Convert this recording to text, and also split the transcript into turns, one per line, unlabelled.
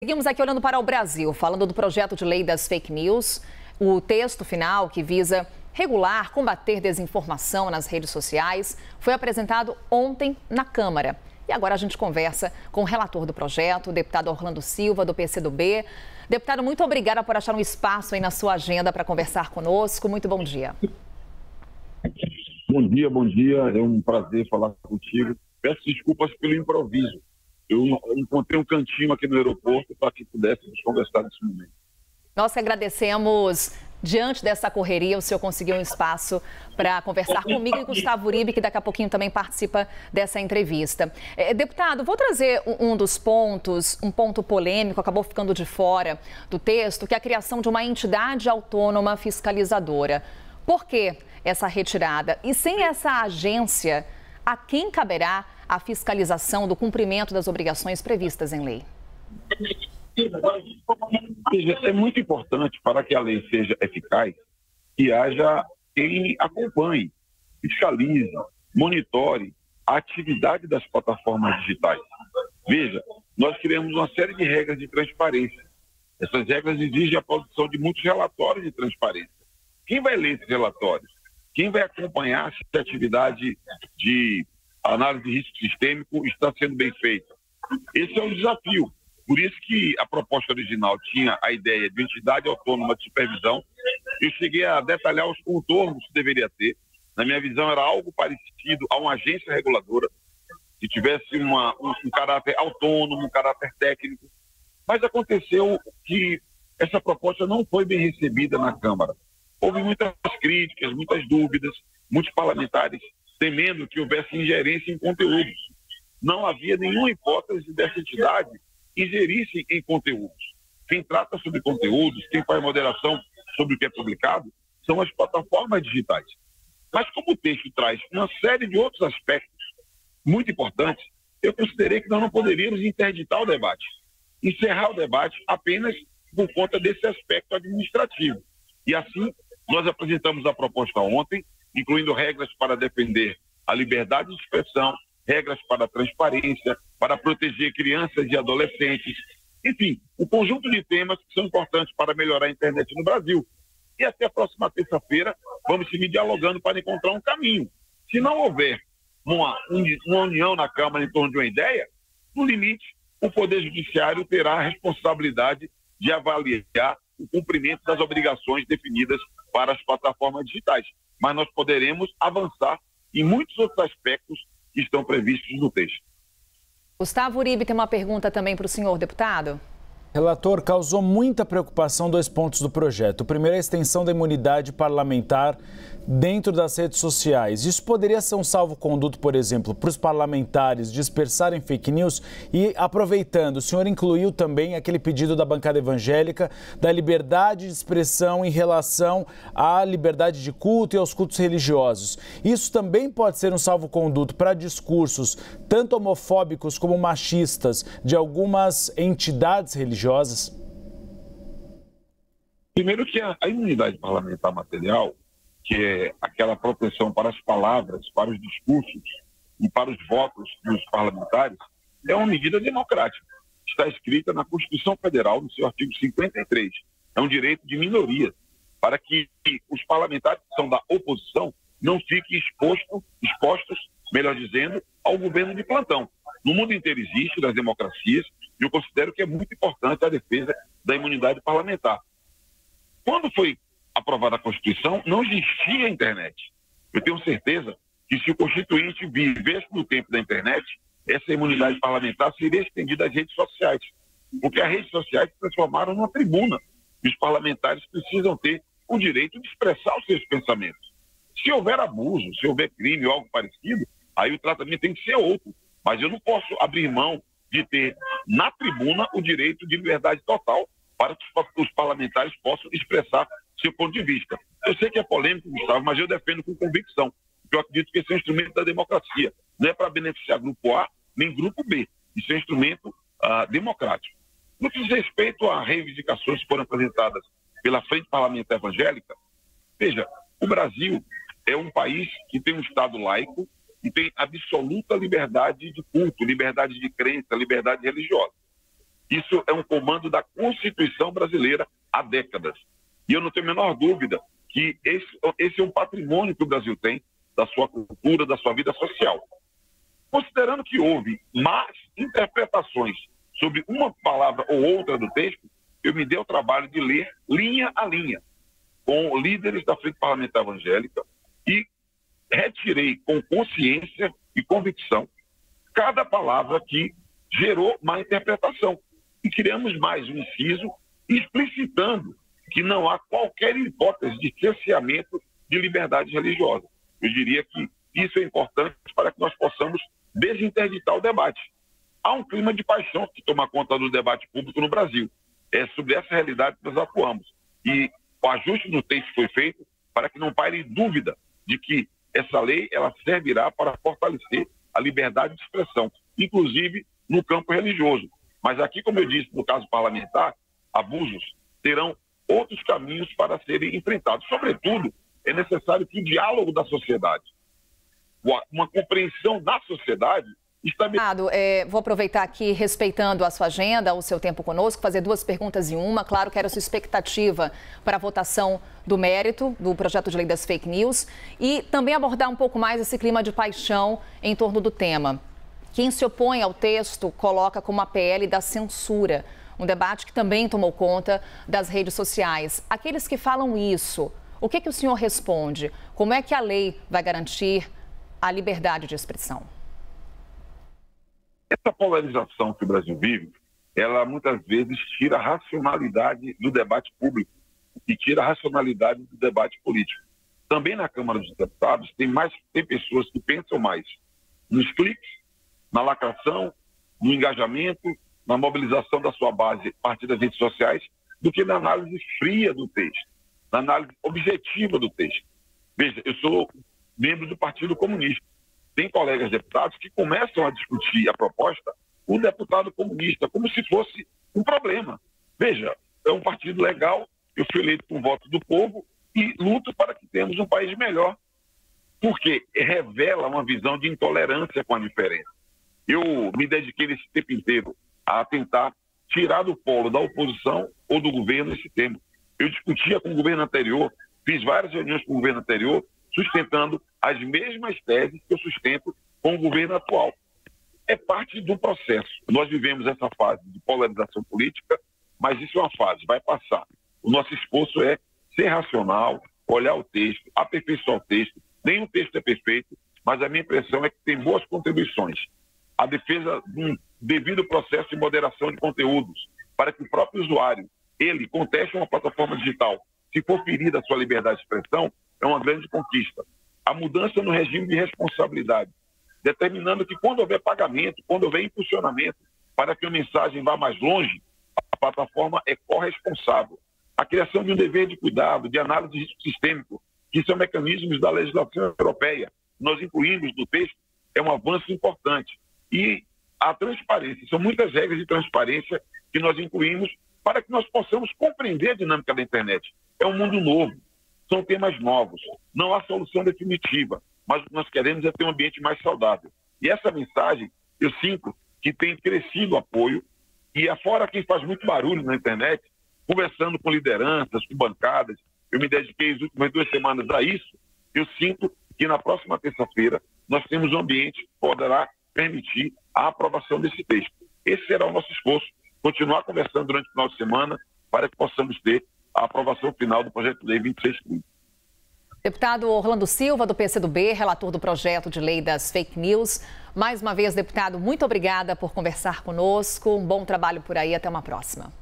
Seguimos aqui olhando para o Brasil, falando do projeto de lei das fake news, o texto final que visa regular, combater desinformação nas redes sociais, foi apresentado ontem na Câmara. E agora a gente conversa com o relator do projeto, o deputado Orlando Silva, do PCdoB. Deputado, muito obrigada por achar um espaço aí na sua agenda para conversar conosco. Muito bom dia.
Bom dia. É um prazer falar contigo. Peço desculpas pelo improviso. Eu encontrei um cantinho aqui no aeroporto para que pudéssemos conversar nesse momento.
Nós que agradecemos. Diante dessa correria, o senhor conseguiu um espaço para conversar comigo e Gustavo Uribe, que daqui a pouquinho também participa dessa entrevista. Deputado, vou trazer um dos pontos, um ponto polêmico, acabou ficando de fora do texto, que é a criação de uma entidade autônoma fiscalizadora. Por que essa retirada? E sem essa agência, a quem caberá a fiscalização do cumprimento das obrigações previstas em lei?
É muito importante para que a lei seja eficaz que haja quem acompanhe, fiscalize, monitore a atividade das plataformas digitais. Veja, nós criamos uma série de regras de transparência. Essas regras exigem a produção de muitos relatórios de transparência. Quem vai ler esses relatórios? Quem vai acompanhar se a atividade de análise de risco sistêmico está sendo bem feita? Esse é o desafio. Por isso que a proposta original tinha a ideia de entidade autônoma de supervisão. Eu cheguei a detalhar os contornos que deveria ter. Na minha visão, era algo parecido a uma agência reguladora, que tivesse um caráter autônomo, um caráter técnico. Mas aconteceu que essa proposta não foi bem recebida na Câmara. Houve muitas críticas, muitas dúvidas, muitos parlamentares temendo que houvesse ingerência em conteúdos. Não havia nenhuma hipótese dessa entidade ingerissem em conteúdos. Quem trata sobre conteúdos, quem faz moderação sobre o que é publicado, são as plataformas digitais. Mas como o texto traz uma série de outros aspectos muito importantes, eu considerei que nós não poderíamos interditar o debate, encerrar o debate apenas por conta desse aspecto administrativo. E assim, nós apresentamos a proposta ontem, incluindo regras para defender a liberdade de expressão, regras para a transparência, para proteger crianças e adolescentes. Enfim, um conjunto de temas que são importantes para melhorar a internet no Brasil. E até a próxima terça-feira vamos seguir dialogando para encontrar um caminho. Se não houver uma união na Câmara em torno de uma ideia, no limite, o Poder Judiciário terá a responsabilidade de avaliar o cumprimento das obrigações definidas para as plataformas digitais. Mas nós poderemos avançar em muitos outros aspectos que estão previstos no texto.
Gustavo Uribe tem uma pergunta também para o senhor, deputado.
Relator, causou muita preocupação dois pontos do projeto. O primeiro é a extensão da imunidade parlamentar dentro das redes sociais. Isso poderia ser um salvo-conduto, por exemplo, para os parlamentares dispersarem fake news? E, aproveitando, o senhor incluiu também aquele pedido da bancada evangélica da liberdade de expressão em relação à liberdade de culto e aos cultos religiosos. Isso também pode ser um salvo-conduto para discursos tanto homofóbicos como machistas de algumas entidades religiosas?
Primeiro que a imunidade parlamentar material, que é aquela proteção para as palavras, para os discursos e para os votos dos parlamentares, é uma medida democrática. Está escrita na Constituição Federal, no seu artigo 53. É um direito de minoria, para que os parlamentares que são da oposição não fiquem expostos, melhor dizendo, ao governo de plantão. No mundo inteiro existe, nas democracias, e eu considero que é muito importante a defesa da imunidade parlamentar. Quando foi aprovada a Constituição, não existia a internet. Eu tenho certeza que se o Constituinte vivesse no tempo da internet, essa imunidade parlamentar seria estendida às redes sociais. Porque as redes sociais se transformaram numa tribuna. E os parlamentares precisam ter o direito de expressar os seus pensamentos. Se houver abuso, se houver crime ou algo parecido, aí o tratamento tem que ser outro. Mas eu não posso abrir mão de ter na tribuna o direito de liberdade total para que os parlamentares possam expressar seu ponto de vista. Eu sei que é polêmico, Gustavo, mas eu defendo com convicção. Eu acredito que esse é um instrumento da democracia. Não é para beneficiar grupo A nem grupo B. Isso é um instrumento democrático. No que diz respeito a reivindicações que foram apresentadas pela Frente Parlamentar Evangélica, veja, o Brasil é um país que tem um Estado laico e tem absoluta liberdade de culto, liberdade de crença, liberdade religiosa. Isso é um comando da Constituição brasileira há décadas. E eu não tenho a menor dúvida que esse é um patrimônio que o Brasil tem, da sua cultura, da sua vida social. Considerando que houve más interpretações sobre uma palavra ou outra do texto, eu me dei o trabalho de ler linha a linha com líderes da Frente Parlamentar Evangélica e retirei com consciência e convicção cada palavra que gerou má interpretação. E criamos mais um inciso explicitando que não há qualquer hipótese de cerceamento de liberdade religiosa. Eu diria que isso é importante para que nós possamos desinterditar o debate. Há um clima de paixão que toma conta do debate público no Brasil. É sobre essa realidade que nós atuamos. E o ajuste no texto foi feito para que não paire dúvida de que essa lei ela servirá para fortalecer a liberdade de expressão, inclusive no campo religioso. Mas aqui, como eu disse, no caso parlamentar, abusos terão outros caminhos para serem enfrentados. Sobretudo, é necessário que o diálogo da sociedade, uma compreensão da sociedade,
Vou aproveitar aqui, respeitando a sua agenda, o seu tempo conosco, fazer duas perguntas em uma. Claro, quero a sua expectativa para a votação do mérito do projeto de lei das fake news e também abordar um pouco mais esse clima de paixão em torno do tema. Quem se opõe ao texto coloca como a PL da censura, um debate que também tomou conta das redes sociais. Aqueles que falam isso, o que o senhor responde? Como é que a lei vai garantir a liberdade de expressão?
Essa polarização que o Brasil vive, ela muitas vezes tira a racionalidade do debate público e tira a racionalidade do debate político. Também na Câmara dos Deputados tem pessoas que pensam mais nos cliques, na lacração, no engajamento, na mobilização da sua base a partir das redes sociais, do que na análise fria do texto, na análise objetiva do texto. Veja, eu sou membro do Partido Comunista. Tem colegas deputados que começam a discutir a proposta, o deputado comunista, como se fosse um problema. Veja, é um partido legal, eu fui eleito com o voto do povo e luto para que tenhamos um país melhor, porque revela uma visão de intolerância com a diferença. Eu me dediquei nesse tempo inteiro a tentar tirar do polo da oposição ou do governo esse tema. Eu discutia com o governo anterior, fiz várias reuniões com o governo anterior, sustentando as mesmas teses que eu sustento com o governo atual. É parte do processo. Nós vivemos essa fase de polarização política, mas isso é uma fase, vai passar. O nosso esforço é ser racional, olhar o texto, aperfeiçoar o texto. Nenhum texto é perfeito, mas a minha impressão é que tem boas contribuições. A defesa de um devido processo de moderação de conteúdos, para que o próprio usuário, ele conteste uma plataforma digital, se for ferida a sua liberdade de expressão, é uma grande conquista. A mudança no regime de responsabilidade, determinando que quando houver pagamento, quando houver impulsionamento, para que a mensagem vá mais longe, a plataforma é corresponsável. A criação de um dever de cuidado, de análise de risco sistêmico, que são mecanismos da legislação europeia, nós incluímos no texto, é um avanço importante. E a transparência, são muitas regras de transparência que nós incluímos para que nós possamos compreender a dinâmica da internet. É um mundo novo. São temas novos, não há solução definitiva, mas o que nós queremos é ter um ambiente mais saudável. E essa mensagem, eu sinto que tem crescido o apoio, e afora quem faz muito barulho na internet, conversando com lideranças, com bancadas, eu me dediquei as últimas 2 semanas a isso, eu sinto que na próxima terça-feira nós temos um ambiente que poderá permitir a aprovação desse texto. Esse será o nosso esforço, continuar conversando durante o final de semana para que possamos ter a aprovação final do projeto de lei 2630.
Deputado Orlando Silva, do PCdoB, relator do projeto de lei das fake news. Mais uma vez, deputado, muito obrigada por conversar conosco. Um bom trabalho por aí. Até uma próxima.